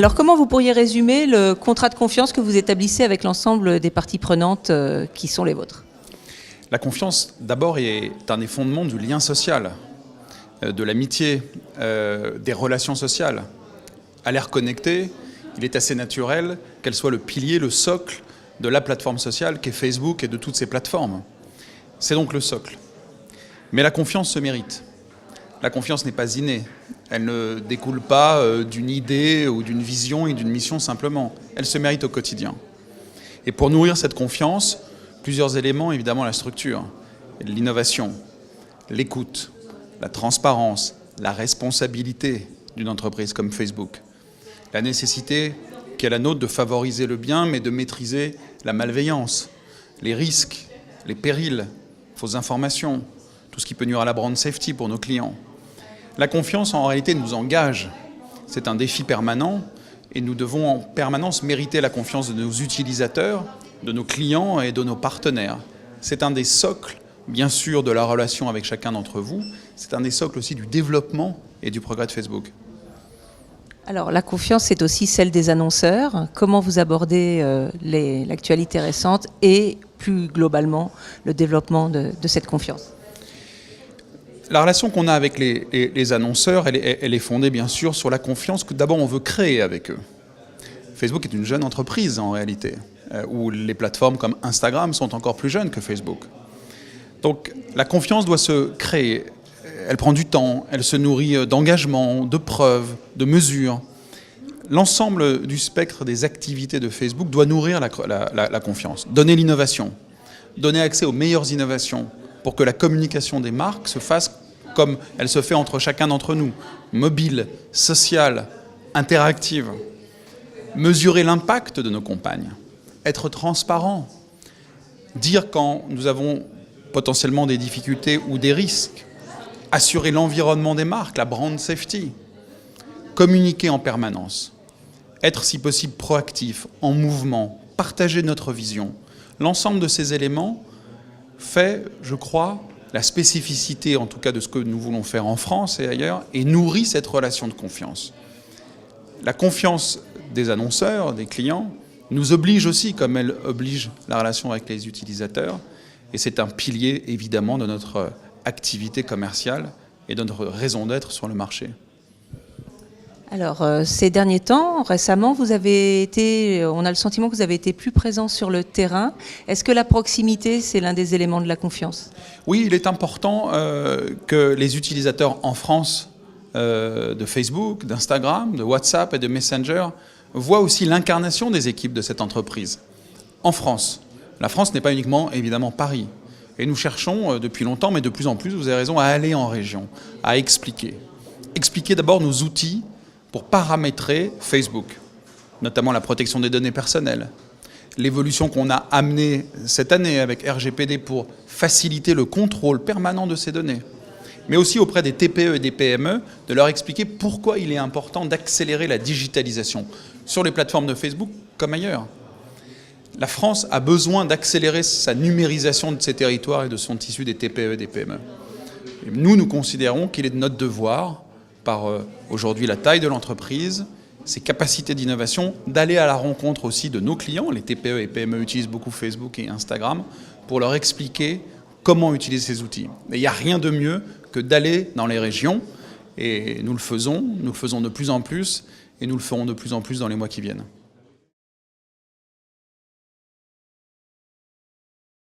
Alors comment vous pourriez résumer le contrat de confiance que vous établissez avec l'ensemble des parties prenantes qui sont les vôtres? La confiance, d'abord, est un des fondements du lien social, de l'amitié, des relations sociales. À l'ère connectée, il est assez naturel qu'elle soit le pilier, le socle de la plateforme sociale qu'est Facebook et de toutes ces plateformes. C'est donc le socle. Mais la confiance se mérite. La confiance n'est pas innée. Elle ne découle pas d'une idée ou d'une vision et d'une mission simplement. Elle se mérite au quotidien. Et pour nourrir cette confiance, plusieurs éléments, évidemment la structure, l'innovation, l'écoute, la transparence, la responsabilité d'une entreprise comme Facebook, la nécessité qui est la nôtre de favoriser le bien mais de maîtriser la malveillance, les risques, les périls, fausses informations, tout ce qui peut nuire à la brand safety pour nos clients. La confiance en réalité nous engage, c'est un défi permanent et nous devons en permanence mériter la confiance de nos utilisateurs, de nos clients et de nos partenaires. C'est un des socles, bien sûr, de la relation avec chacun d'entre vous. C'est un des socles aussi du développement et du progrès de Facebook. Alors la confiance, c'est aussi celle des annonceurs. Comment vous abordez l'actualité récente et plus globalement le développement de cette confiance? La relation qu'on a avec les annonceurs, elle est fondée bien sûr sur la confiance que d'abord on veut créer avec eux. Facebook est une jeune entreprise en réalité, où les plateformes comme Instagram sont encore plus jeunes que Facebook. Donc la confiance doit se créer. Elle prend du temps, elle se nourrit d'engagement, de preuves, de mesures. L'ensemble du spectre des activités de Facebook doit nourrir la confiance, donner l'innovation, donner accès aux meilleures innovations pour que la communication des marques se fasse comme elle se fait entre chacun d'entre nous, mobile, sociale, interactive. Mesurer l'impact de nos campagnes, être transparent, dire quand nous avons potentiellement des difficultés ou des risques, assurer l'environnement des marques, la brand safety, communiquer en permanence, être si possible proactif, en mouvement, partager notre vision. L'ensemble de ces éléments fait, je crois, la spécificité en tout cas de ce que nous voulons faire en France et ailleurs et nourrit cette relation de confiance. La confiance des annonceurs, des clients, nous oblige aussi, comme elle oblige la relation avec les utilisateurs, et c'est un pilier évidemment de notre activité commerciale et de notre raison d'être sur le marché. Alors, ces derniers temps, récemment, on a le sentiment que vous avez été plus présent sur le terrain. Est-ce que la proximité, c'est l'un des éléments de la confiance? Oui, il est important que les utilisateurs en France de Facebook, d'Instagram, de WhatsApp et de Messenger voient aussi l'incarnation des équipes de cette entreprise. En France, la France n'est pas uniquement, évidemment, Paris. Et nous cherchons depuis longtemps, mais de plus en plus, vous avez raison, à aller en région, à expliquer. Expliquer d'abord nos outils pour paramétrer Facebook, notamment la protection des données personnelles, l'évolution qu'on a amenée cette année avec RGPD pour faciliter le contrôle permanent de ces données, mais aussi auprès des TPE et des PME, de leur expliquer pourquoi il est important d'accélérer la digitalisation sur les plateformes de Facebook comme ailleurs. La France a besoin d'accélérer sa numérisation de ses territoires et de son tissu des TPE et des PME. Et nous considérons qu'il est de notre devoir, par aujourd'hui la taille de l'entreprise, ses capacités d'innovation, d'aller à la rencontre aussi de nos clients. Les TPE et PME utilisent beaucoup Facebook et Instagram pour leur expliquer comment utiliser ces outils. Et il n'y a rien de mieux que d'aller dans les régions, et nous le faisons de plus en plus, et nous le ferons de plus en plus dans les mois qui viennent.